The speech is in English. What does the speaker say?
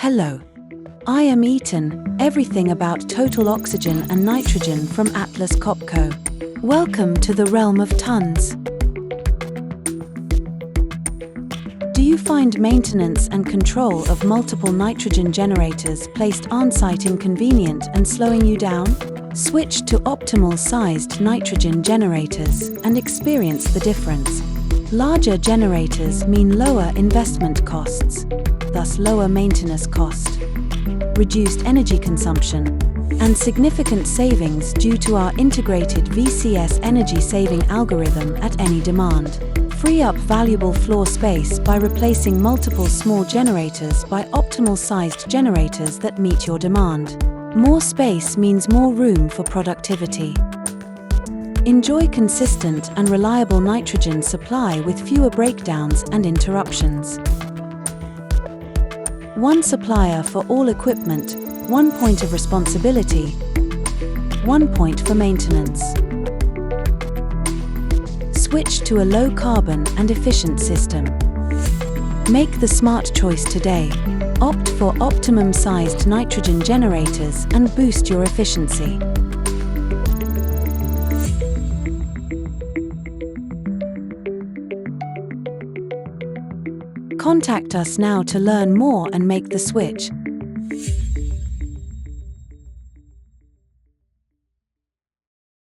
Hello. I am Eaton, everything about total oxygen and nitrogen from Atlas Copco. Welcome to the realm of tons. Do you find maintenance and control of multiple nitrogen generators placed on-site inconvenient and slowing you down? Switch to optimal-sized nitrogen generators and experience the difference. Larger generators mean lower investment costs, thus lower maintenance cost, reduced energy consumption, and significant savings due to our integrated VCS energy-saving algorithm at any demand. Free up valuable floor space by replacing multiple small generators by optimal-sized generators that meet your demand. More space means more room for productivity. Enjoy consistent and reliable nitrogen supply with fewer breakdowns and interruptions. One supplier for all equipment, one point of responsibility, one point for maintenance. Switch to a low-carbon and efficient system. Make the smart choice today. Opt for optimum-sized nitrogen generators and boost your efficiency. Contact us now to learn more and make the switch.